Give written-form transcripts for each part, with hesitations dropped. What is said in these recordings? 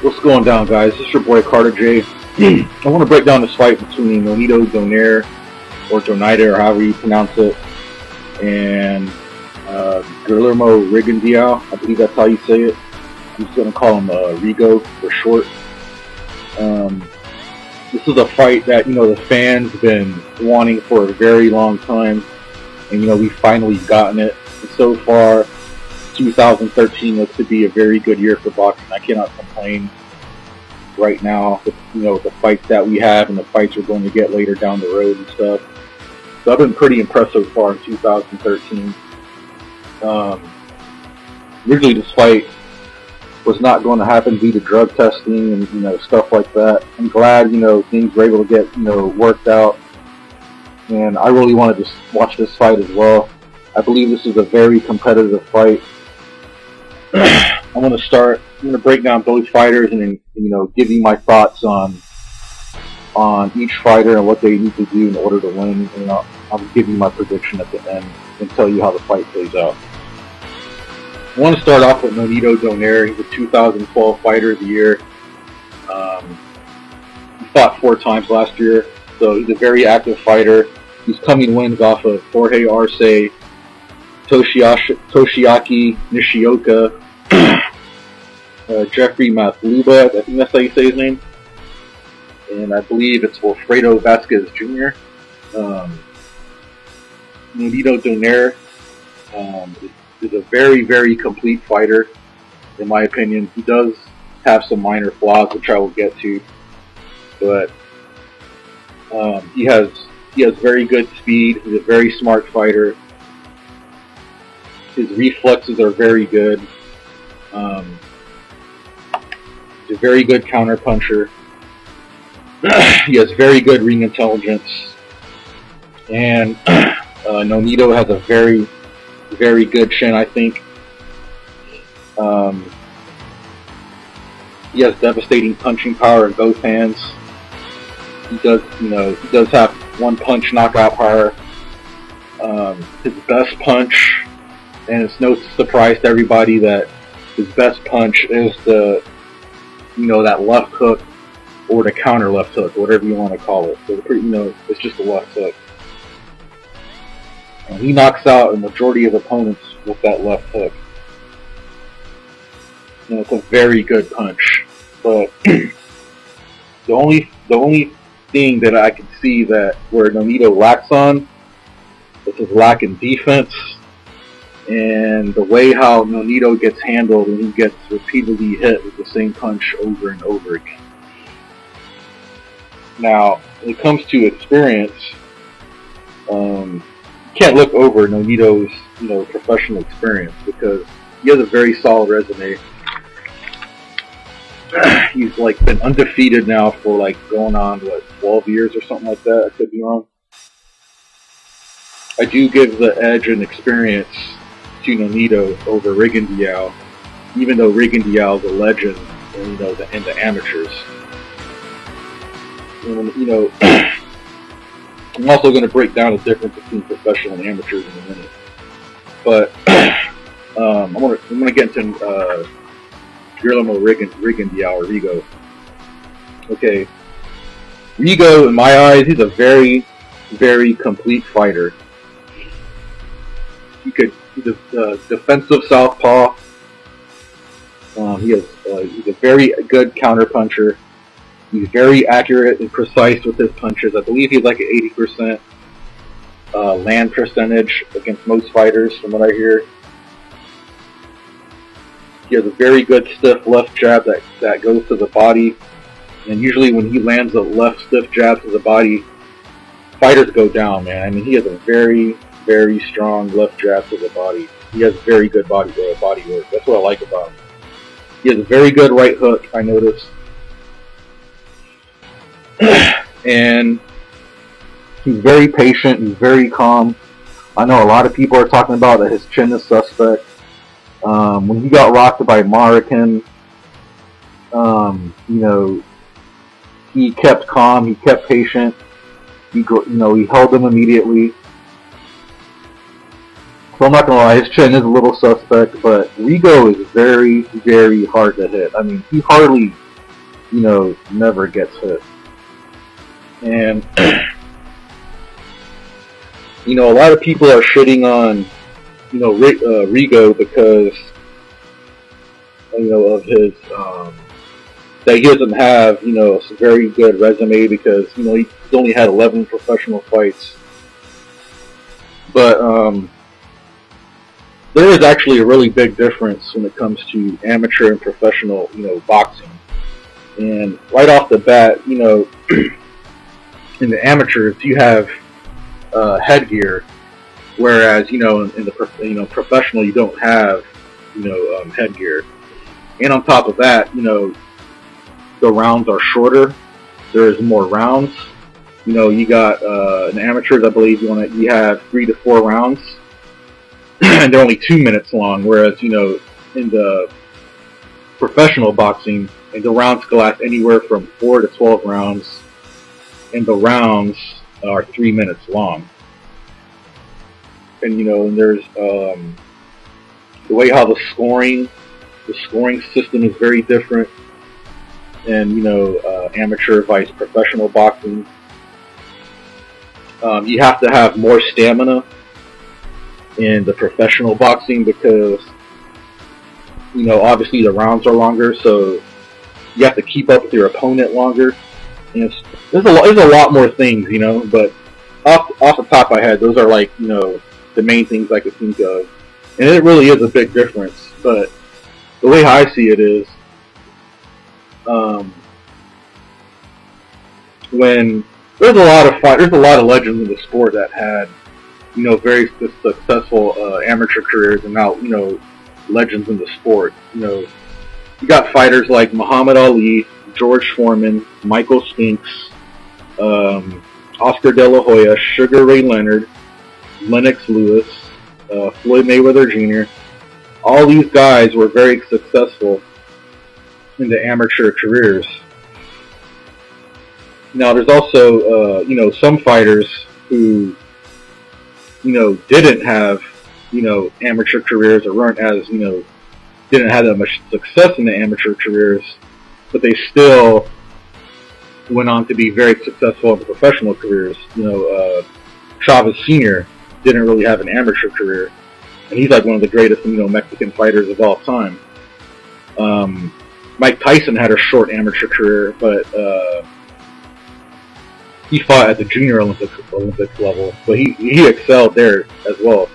What's going down, guys? This is your boy Carter J. I want to break down this fight between Nonito Donaire, or Donaire, or however you pronounce it, and Guillermo Rigondeaux. I believe that's how you say it. I'm just going to call him Rigo for short. This is a fight that, the fans been wanting for a very long time, and, we finally gotten it. And so far, 2013 looks to be a very good year for boxing. I cannot complain right now with, the fights that we have and the fights we're going to get later down the road and stuff. So I've been pretty impressed so far in 2013. Originally this fight was not going to happen due to drug testing and, stuff like that. I'm glad, things were able to get, worked out. And I really want to just watch this fight as well. I believe this is a very competitive fight. I'm going to break down both fighters and then, give you my thoughts on each fighter and what they need to do in order to win. And I'll give you my prediction at the end and tell you how the fight plays out. I want to start off with Nonito Donaire. He's a 2012 Fighter of the Year. He fought 4 times last year, so he's a very active fighter. He's coming wins off of Jorge Arce, Toshiaki Nishioka, Jeffrey Mathluba, I think that's how you say his name, and I believe it's Wilfredo Vasquez Jr. Nonito Donaire is a very, very complete fighter, in my opinion. He does have some minor flaws, which I will get to, but he has very good speed. He's a very smart fighter. His reflexes are very good. He's a very good counter puncher. He has very good ring intelligence. And Nonito has a very, very good chin, I think. He has devastating punching power in both hands. He does have one punch knockout power. His best punch, and it's no surprise to everybody that his best punch is the, that left hook or the counter left hook, whatever you want to call it. So it's just a left hook. And he knocks out a majority of opponents with that left hook. And it's a very good punch. But the only thing that I can see that where Nonito lacks on is his lack in defense and the way how Nonito gets handled when he gets repeatedly hit with the same punch over and over again. Now, when it comes to experience, you can't look over Nonito's professional experience because he has a very solid resume. He's been undefeated now for going on 12 years or something like that. I could be wrong. I do give the edge in experience to Nonito over Rigondeaux, even though Rigondeaux is a legend in the amateurs. And, I'm also going to break down the difference between professional and amateurs in a minute. But I'm going to get into Guillermo Rigondeaux, or Rigo. Okay, Rigo, in my eyes, he's a very, very complete fighter. He's a defensive southpaw. He's a very good counter puncher. He's very accurate and precise with his punches. I believe he's like an 80% land percentage against most fighters, from what I hear. He has a very good stiff left jab that goes to the body. And usually when he lands a left stiff jab to the body, fighters go down, man. I mean, he has a very, very strong left jab to the body. He has very good body work. That's what I like about him. He has a very good right hook, I noticed. And he's very patient. He's very calm. I know a lot of people are talking about that his chin is suspect. When he got rocked by Marroquin, he kept calm. He kept patient. He held him immediately. So I'm not gonna lie, his chin is a little suspect, but Rigo is very, very hard to hit. I mean, he hardly never gets hit. And a lot of people are shitting on Rigo because of his that he doesn't have a very good resume because he's only had 11 professional fights. But there is actually a really big difference when it comes to amateur and professional boxing. And right off the bat, in the amateurs you have headgear, whereas in the professional you don't have headgear. And on top of that, the rounds are shorter. There's more rounds. You got in amateurs, I believe you have 3 to 4 rounds, and they're only 2 minutes long. Whereas in the professional boxing, the rounds can last anywhere from 4 to 12 rounds, and the rounds are 3 minutes long. And and there's the way how the scoring system is very different, and amateur vice professional boxing. You have to have more stamina in the professional boxing because obviously the rounds are longer, so you have to keep up with your opponent longer. And there's a lot more things, but off the top of my head, those are like the main things I could think of, and it really is a big difference. But the way I see it is, when there's a lot of legends in the sport that had very successful amateur careers, and now legends in the sport. You got fighters like Muhammad Ali, George Foreman, Michael Spinks, Oscar De La Hoya, Sugar Ray Leonard, Lennox Lewis, Floyd Mayweather Jr. All these guys were very successful in the amateur careers. Now, there's also some fighters who didn't have amateur careers, or weren't as didn't have that much success in the amateur careers, but they still went on to be very successful in the professional careers. Chavez Sr. didn't really have an amateur career, and he's like one of the greatest Mexican fighters of all time. Mike Tyson had a short amateur career, but he fought at the junior Olympics level, but he excelled there as well.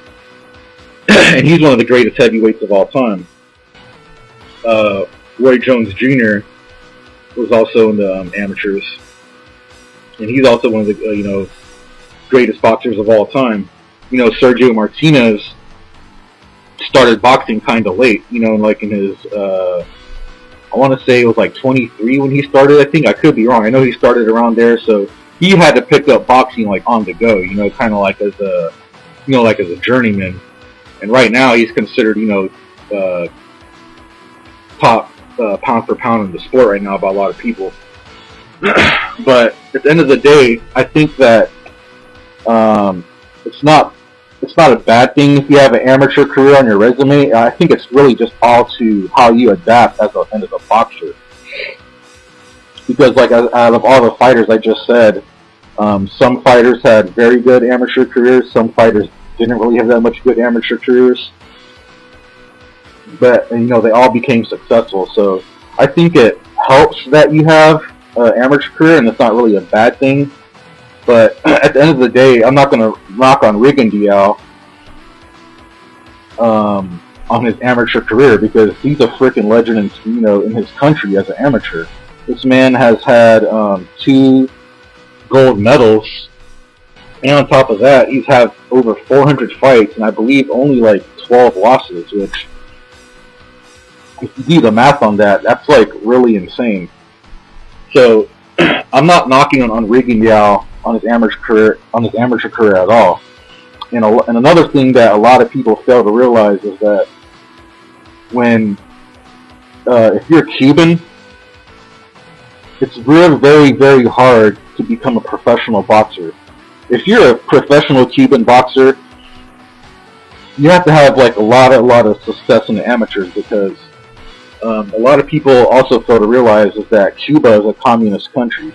And he's one of the greatest heavyweights of all time. Roy Jones Jr. was also in the amateurs, and he's also one of the greatest boxers of all time. Sergio Martinez started boxing kind of late. Like in his I want to say it was like 23 when he started. I think I could be wrong. I know he started around there, so he had to pick up boxing like on the go. Kind of like as a like as a journeyman. And right now he's considered top pound for pound in the sport right now by a lot of people. But at the end of the day, I think that it's not a bad thing if you have an amateur career on your resume. I think it's really just all to how you adapt as a boxer. Because like out of all the fighters I just said, some fighters had very good amateur careers. Some fighters didn't really have that much good amateur careers. But they all became successful. So I think it helps that you have an amateur career, and it's not really a bad thing. But at the end of the day, I'm not going to knock on Rigondeaux on his amateur career, because he's a freaking legend in his country as an amateur. This man has had 2 gold medals, and on top of that, he's had over 400 fights, and I believe only like 12 losses, which, if you do the math on that, that's like really insane. So I'm not knocking on Rigondeaux on his amateur career at all. And another thing that a lot of people fail to realize is that when if you're Cuban, it's very, very, very hard to become a professional boxer. If you're a professional Cuban boxer, you have to have like a lot of success in the amateurs, because A lot of people also fail to realize is that Cuba is a communist country,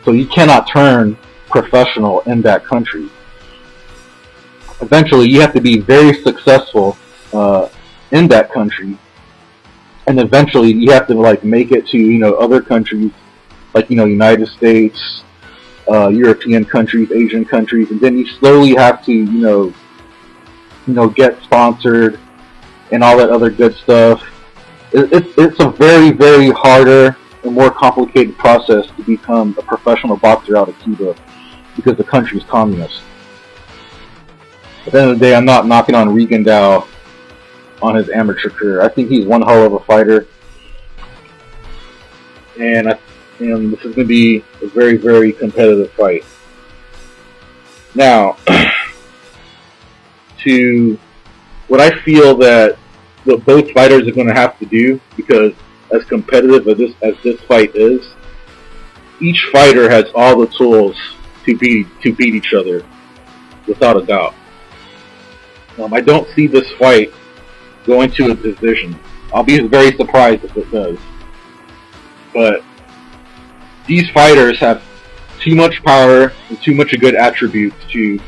so you cannot turn professional in that country. Eventually, you have to be very successful in that country, and eventually you have to like make it to other countries like United States, European countries, Asian countries, and then you slowly have to get sponsored and all that other good stuff. It's a very, very harder and more complicated process to become a professional boxer out of Cuba because the country is communist. At the end of the day, I'm not knocking on Rigondeaux on his amateur career. I think he's one hell of a fighter, and this is going to be a very, very competitive fight. Now, to what I feel that what both fighters are going to have to do, because as competitive as this fight is, each fighter has all the tools to beat each other, without a doubt. I don't see this fight going to a decision. I'll be very surprised if it does. But these fighters have too much power and too much good attributes to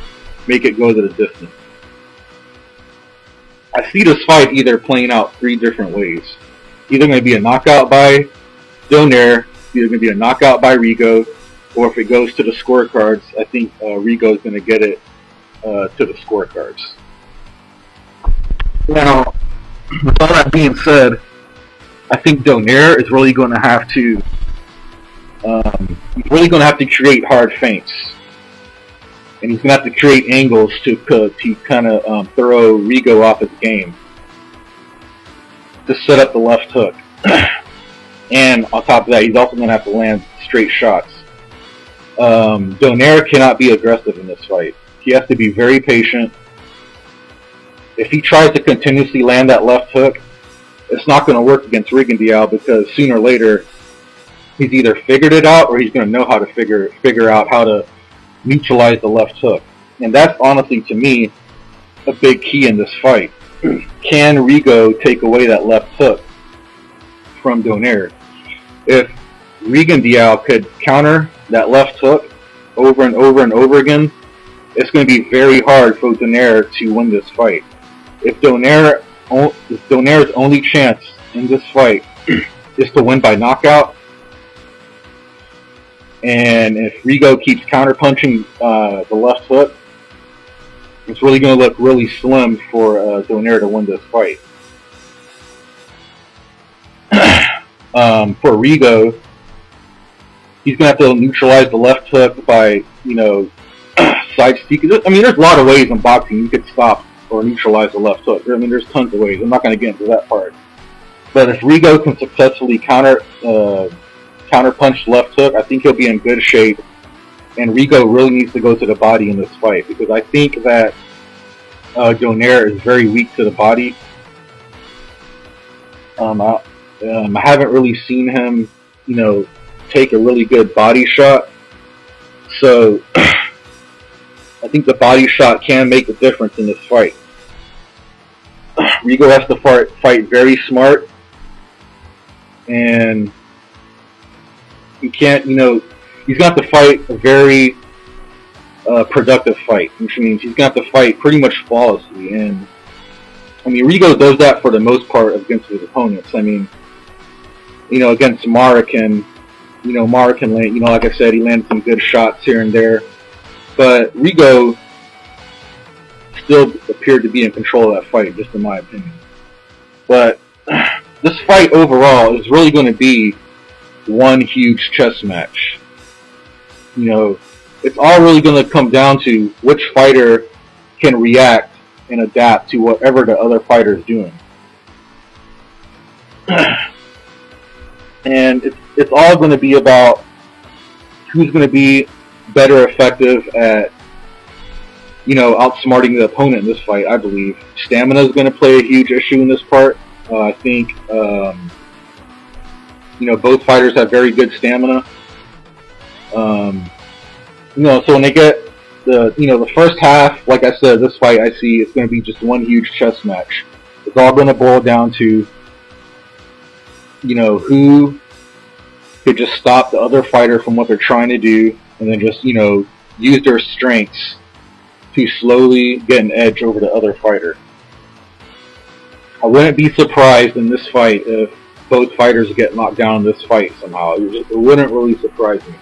make it go to the distance. I see this fight either playing out three different ways. Either going to be a knockout by Donaire, either going to be a knockout by Rigo, or if it goes to the scorecards, I think Rigo is going to get it to the scorecards. Now, with all that being said, I think Donaire is really going to have to create hard feints, and he's going to have to create angles to kind of throw Rigo off his game, to set up the left hook. And on top of that, he's also going to have to land straight shots. Donaire cannot be aggressive in this fight. He has to be very patient. If he tries to continuously land that left hook, it's not going to work against Rigondeaux, because sooner or later he's either figured it out or he's going to know how to figure out how to neutralize the left hook. And that's honestly, to me, a big key in this fight. Can Rigo take away that left hook from Donaire? If Rigondeaux could counter that left hook over and over and over again, it's going to be very hard for Donaire to win this fight. If Donaire's only chance in this fight is to win by knockout, and if Rigo keeps counterpunching the left hook, it's really going to look really slim for Donaire to win this fight. For Rigo, he's going to have to neutralize the left hook by, side steep. I mean, there's a lot of ways in boxing you could stop or neutralize the left hook. I mean, there's tons of ways. I'm not going to get into that part. But if Rigo can successfully counterpunch the left hook, I think he'll be in good shape. And Rigo really needs to go to the body in this fight, because I think that Donaire is very weak to the body. I haven't really seen him, take a really good body shot. So I think the body shot can make a difference in this fight. Rigo has to fight very smart, and he can't, he's going to have to fight a very productive fight, which means he's going to have to fight pretty much flawlessly. And I mean, Rigo does that for the most part against his opponents. I mean, against Marroquin, Marroquin, like I said, he landed some good shots here and there, but Rigo still appeared to be in control of that fight, just in my opinion. But this fight overall is really going to be one huge chess match. It's all really going to come down to which fighter can react and adapt to whatever the other fighter is doing. And it's all going to be about who's going to be better effective at, outsmarting the opponent in this fight, I believe. Stamina is going to play a huge issue in this part. I think, both fighters have very good stamina. So when they get the first half, like I said, this fight, I see it's going to be just one huge chess match. It's all going to boil down to you know, who could just stop the other fighter from what they're trying to do, and then just, you know, use their strengths to slowly get an edge over the other fighter. I wouldn't be surprised in this fight if both fighters get knocked down in this fight somehow. It wouldn't really surprise me.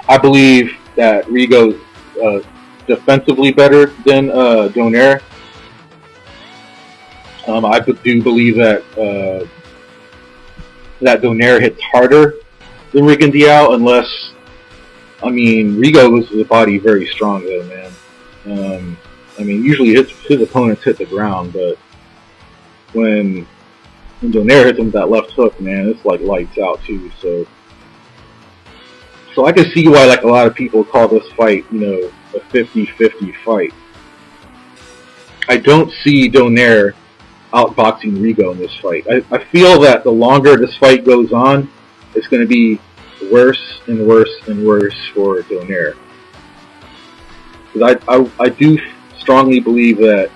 I believe that Rigo's defensively better than Donaire. I do believe that that Donaire hits harder than Rigondeaux, unless, I mean, Rigo goes to the body very strong though, man. I mean, usually his opponents hit the ground, but when Donaire hits him with that left hook, man, it's like lights out too. So I can see why, like, a lot of people call this fight, you know, a 50-50 fight. I don't see Donaire outboxing Rigo in this fight. I feel that the longer this fight goes on, it's going to be worse and worse and worse for Donaire. Because I do strongly believe that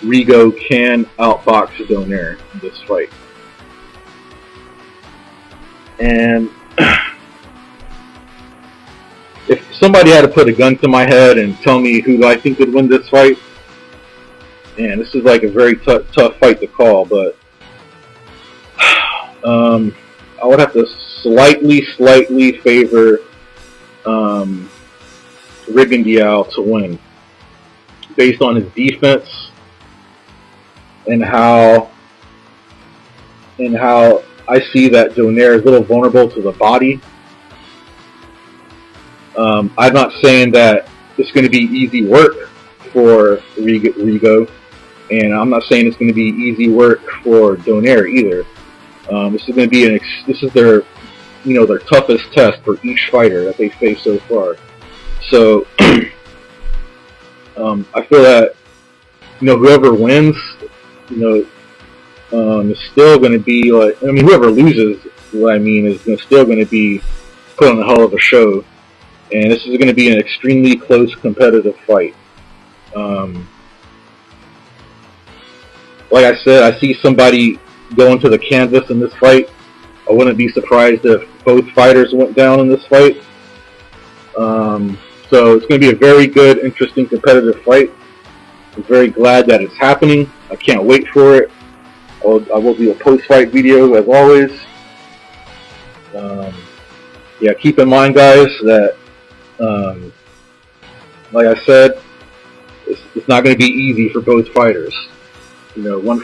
Rigo can outbox Donaire in this fight. And if somebody had to put a gun to my head and tell me who I think would win this fight, man, this is like a very tough fight to call, but I would have to slightly favor Rigondeaux to win, based on his defense and how I see that Donaire is a little vulnerable to the body. I'm not saying that it's going to be easy work for Rigo, and I'm not saying it's going to be easy work for Donaire either. This is going to be this is their, you know, their toughest test for each fighter that they face so far. So I feel that, you know, whoever wins, you know, is still going to be like, I mean, whoever loses, what I mean, is still going to be put on a hell of a show. And this is going to be an extremely close, competitive fight. Like I said, I see somebody going to the canvas in this fight. I wouldn't be surprised if both fighters went down in this fight. So it's going to be a very good, interesting, competitive fight. I'm very glad that it's happening. I can't wait for it. I will do a post-fight video as always. Yeah, keep in mind, guys, that like I said, it's not going to be easy for both fighters. You know, one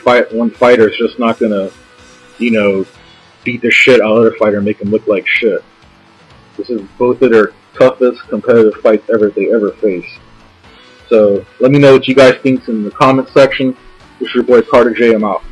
fighter is just not going to, you know, beat the shit out of the other fighter and make him look like shit. This is both of their toughest competitive fights they ever face. So let me know what you guys think in the comment section. This is your boy Carter J. I'm out.